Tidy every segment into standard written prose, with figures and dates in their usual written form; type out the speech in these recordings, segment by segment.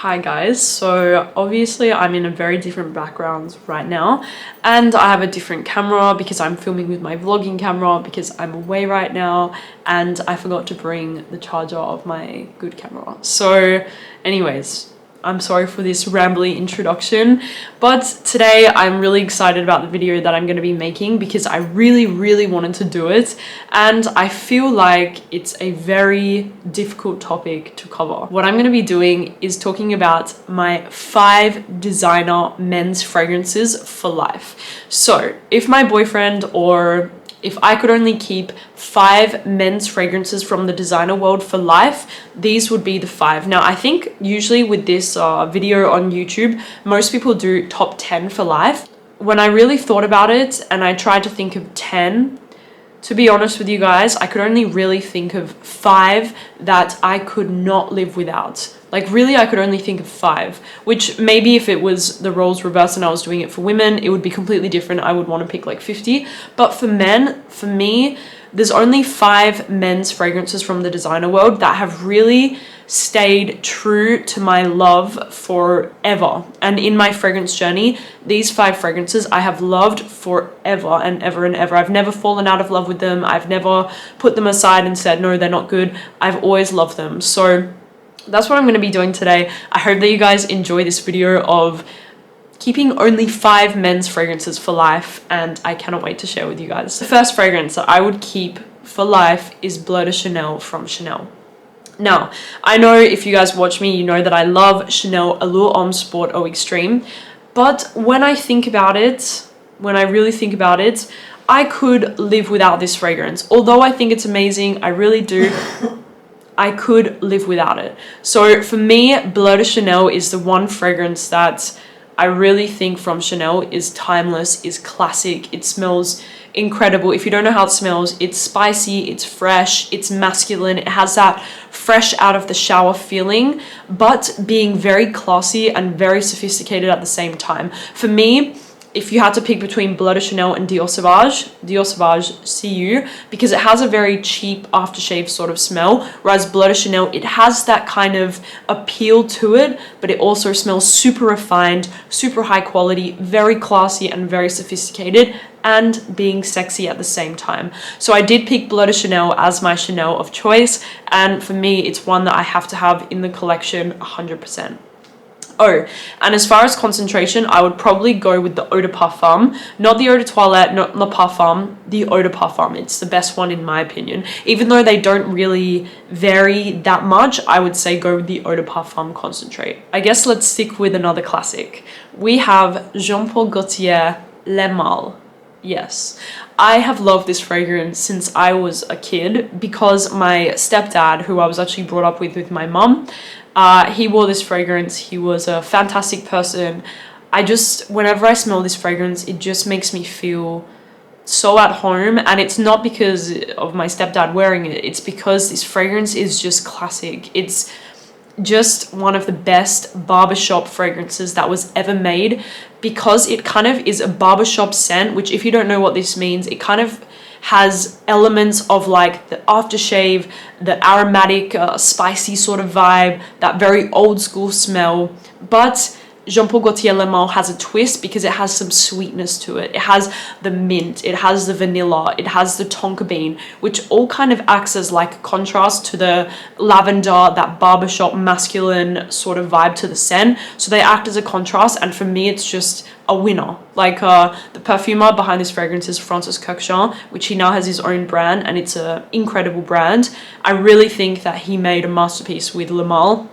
Hi guys, so obviously I'm in a very different background right now and I have a different camera because I'm filming with my vlogging camera because I'm away right now and I forgot to bring the charger of my good camera. So anyways, I'm sorry for this rambly introduction, but today I'm really excited about the video that I'm going to be making because I really wanted to do it and I feel like it's a very difficult topic to cover. What I'm going to be doing is talking about my 5 designer men's fragrances for life. So if my boyfriend or if I could only keep 5 men's fragrances from the designer world for life, these would be the 5. Now, I think usually with this video on YouTube, most people do top 10 for life. When I really thought about it and I tried to think of 10, to be honest with you guys, I could only really think of 5 that I could not live without. Like really, I could only think of 5, which maybe if it was the roles reversed and I was doing it for women, it would be completely different. I would want to pick like 50. But for men, for me, there's only 5 men's fragrances from the designer world that have really stayed true to my love forever. And in my fragrance journey, these 5 fragrances I have loved forever and ever and ever. I've never fallen out of love with them. I've never put them aside and said, no, they're not good. I've always loved them. So that's what I'm going to be doing today. I hope that you guys enjoy this video of keeping only 5 men's fragrances for life, and I cannot wait to share with you guys. The first fragrance that I would keep for life is Bleu de Chanel from Chanel. Now, I know if you guys watch me, you know that I love Chanel Allure Homme Sport Eau Extreme, but when I think about it, when I really think about it, I could live without this fragrance. Although I think it's amazing, I really do, I could live without it. So for me, Bleu de Chanel is the one fragrance that I really think from Chanel is timeless, is classic. It smells incredible. If you don't know how it smells, it's spicy, it's fresh, it's masculine. It has that fresh out of the shower feeling, but being very classy and very sophisticated at the same time. For me, if you had to pick between Bleu de Chanel and Dior Sauvage, see you, because it has a very cheap aftershave sort of smell, whereas Bleu de Chanel, it has that kind of appeal to it, but it also smells super refined, super high quality, very classy and very sophisticated, and being sexy at the same time. So I did pick Bleu de Chanel as my Chanel of choice, and for me, it's one that I have to have in the collection 100%. Oh, and as far as concentration, I would probably go with the Eau de Parfum. Not the Eau de Toilette, not Le Parfum, the Eau de Parfum. It's the best one in my opinion. Even though they don't really vary that much, I would say go with the Eau de Parfum concentrate. I guess let's stick with another classic. We have Jean Paul Gaultier Le Male. Yes, I have loved this fragrance since I was a kid because my stepdad, who I was actually brought up with my mum, he wore this fragrance. He was a fantastic person. Whenever I smell this fragrance, it just makes me feel so at home. And it's not because of my stepdad wearing it. It's because this fragrance is just classic. It's just one of the best barbershop fragrances that was ever made because it kind of is a barbershop scent, which if you don't know what this means, it kind of has elements of like the aftershave, the aromatic, spicy sort of vibe, that very old school smell. But Jean Paul Gaultier Le Male has a twist because it has some sweetness to it. It has the mint, it has the vanilla, it has the tonka bean, which all kind of acts as like a contrast to the lavender, that barbershop masculine sort of vibe to the scent. So they act as a contrast, and for me, it's just a winner. Like the perfumer behind this fragrance is Francis Kurkdjian, which he now has his own brand, and it's an incredible brand. I really think that he made a masterpiece with Le Male,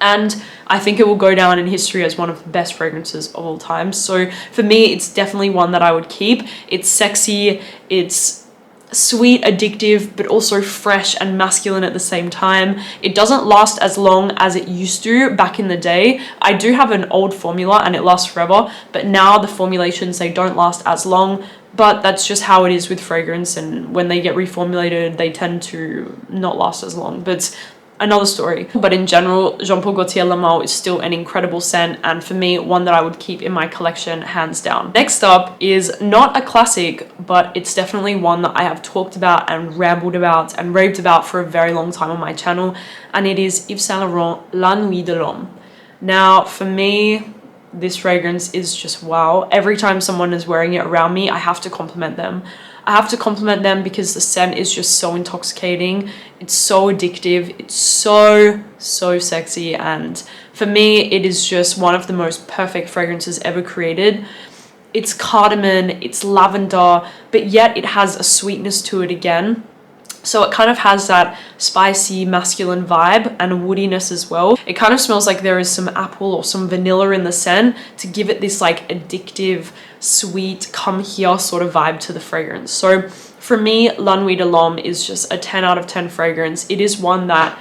and I think it will go down in history as one of the best fragrances of all time. So for me, it's definitely one that I would keep. It's sexy, it's sweet, addictive, but also fresh and masculine at the same time. It doesn't last as long as it used to back in the day. I do have an old formula and it lasts forever, but now the formulations, they don't last as long. But that's just how it is with fragrance, and when they get reformulated, they tend to not last as long. But another story. But in general, Jean Paul Gaultier Le Male is still an incredible scent, and for me, one that I would keep in my collection hands down. Next up is not a classic, but it's definitely one that I have talked about and rambled about and raved about for a very long time on my channel, and it is Yves Saint Laurent La Nuit de l'Homme. Now, for me, this fragrance is just wow. Every time someone is wearing it around me, I have to compliment them. I have to compliment them because the scent is just so intoxicating. It's so addictive. It's so, so sexy. And for me, it is just one of the most perfect fragrances ever created. It's cardamom, it's lavender, but yet it has a sweetness to it again. So it kind of has that spicy masculine vibe and woodiness as well. It kind of smells like there is some apple or some vanilla in the scent to give it this like addictive, sweet, come here sort of vibe to the fragrance. So for me, La Nuit de l'Homme is just a 10 out of 10 fragrance. It is one that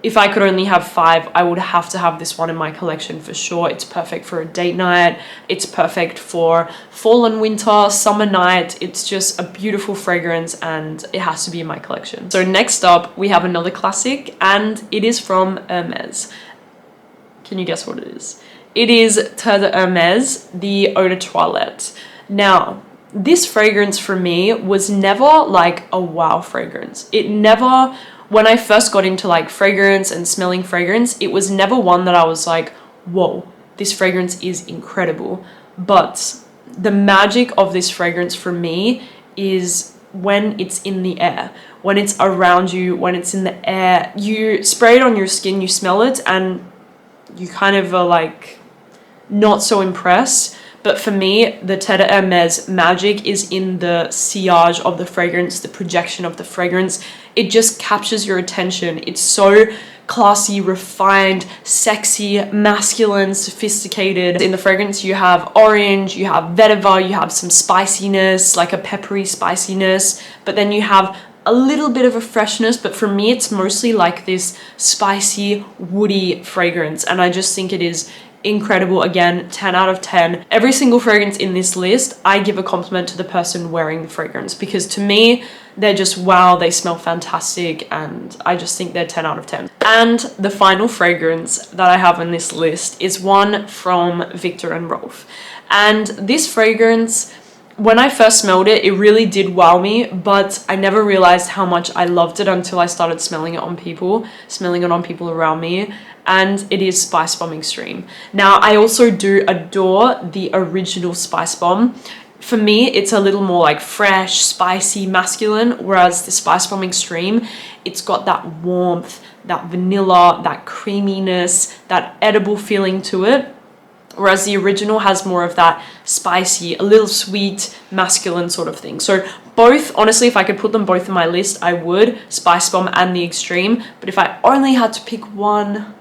if I could only have 5, I would have to have this one in my collection for sure. It's perfect for a date night. It's perfect for fall and winter, summer night. It's just a beautiful fragrance and it has to be in my collection. So next up, we have another classic and it is from Hermes. Can you guess what it is? It is Terre de Hermes, the Eau de Toilette. Now, this fragrance for me was never like a wow fragrance. It never... When I first got into like fragrance and smelling fragrance, it was never one that I was like, whoa, this fragrance is incredible. But the magic of this fragrance for me is when it's in the air, when it's around you, when it's in the air, you spray it on your skin, you smell it and you kind of are like not so impressed. But for me, the Terre de Hermes magic is in the sillage of the fragrance, the projection of the fragrance. It just captures your attention. It's so classy, refined, sexy, masculine, sophisticated. In the fragrance, you have orange, you have vetiver, you have some spiciness, like a peppery spiciness, but then you have a little bit of a freshness, but for me, it's mostly like this spicy, woody fragrance. And I just think it is incredible. Again, 10 out of 10. Every single fragrance in this list, I give a compliment to the person wearing the fragrance because to me, they're just wow, they smell fantastic and I just think they're 10 out of 10. And the final fragrance that I have on this list is one from Viktor and Rolf. And this fragrance, when I first smelled it, it really did wow me, but I never realized how much I loved it until I started smelling it on people around me. And it is Spice Bomb Extreme. Now, I also do adore the original Spice Bomb. For me, it's a little more like fresh, spicy, masculine, whereas the Spice Bomb Extreme, it's got that warmth, that vanilla, that creaminess, that edible feeling to it. Whereas the original has more of that spicy, a little sweet, masculine sort of thing. So both, honestly, if I could put them both on my list, I would, Spice Bomb and the Extreme. But if I only had to pick one,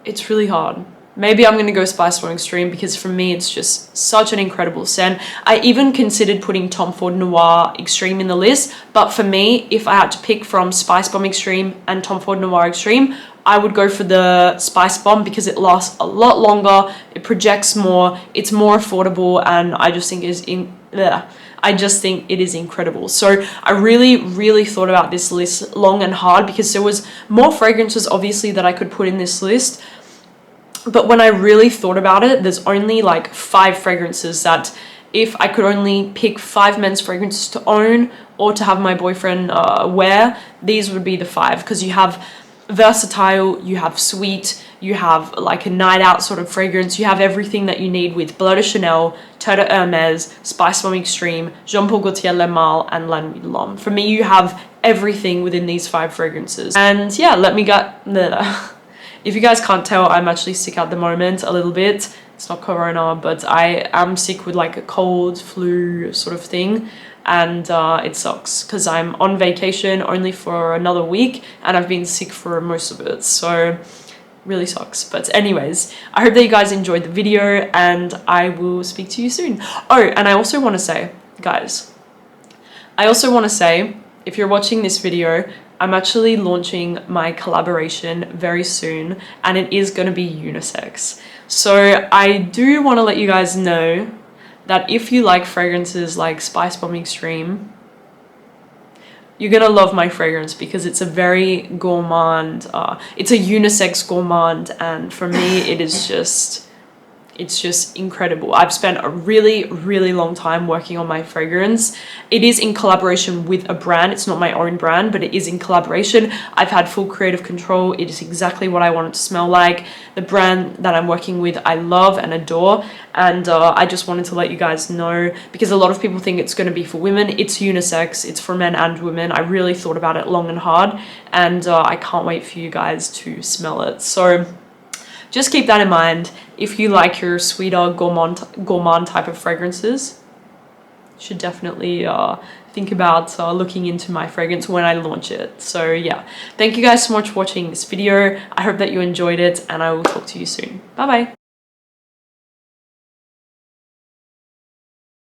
it's really hard. Maybe I'm gonna go Spice Bomb Extreme because for me, it's just such an incredible scent. I even considered putting Tom Ford Noir Extreme in the list, but for me, if I had to pick from Spice Bomb Extreme and Tom Ford Noir Extreme, I would go for the Spice Bomb because it lasts a lot longer, it projects more, it's more affordable, and I just think it is incredible. So I really thought about this list long and hard because there was more fragrances obviously that I could put in this list. But when I really thought about it, there's only like 5 fragrances that if I could only pick 5 men's fragrances to own or to have my boyfriend wear, these would be the 5 because you have versatile, you have sweet, you have like a night out sort of fragrance, you have everything that you need with Bleu de Chanel, Terre de Hermes, Spice Bomb Extreme, Jean Paul Gaultier Le Male, and La Nuit de l'Homme. For me, you have everything within these 5 fragrances. And yeah, if you guys can't tell, I'm actually sick at the moment a little bit. It's not corona, but I am sick with like a cold, flu sort of thing. And it sucks because I'm on vacation only for another week and I've been sick for most of it. So really sucks. But anyways, I hope that you guys enjoyed the video and I will speak to you soon. Oh, and I also want to say, guys, if you're watching this video, I'm actually launching my collaboration very soon and it is going to be unisex. So I do want to let you guys know that if you like fragrances like Spice Bomb Extreme, you're gonna love my fragrance because it's a very gourmand, it's a unisex gourmand, and for me it is just It's just incredible. I've spent a really, really long time working on my fragrance. It is in collaboration with a brand. It's not my own brand, but it is in collaboration. I've had full creative control. It is exactly what I want it to smell like. The brand that I'm working with, I love and adore. And I just wanted to let you guys know, because a lot of people think it's going to be for women. It's unisex. It's for men and women. I really thought about it long and hard, and I can't wait for you guys to smell it. So just keep that in mind. If you like your sweeter gourmand type of fragrances, you should definitely think about looking into my fragrance when I launch it. So yeah, thank you guys so much for watching this video. I hope that you enjoyed it, and I will talk to you soon. Bye bye.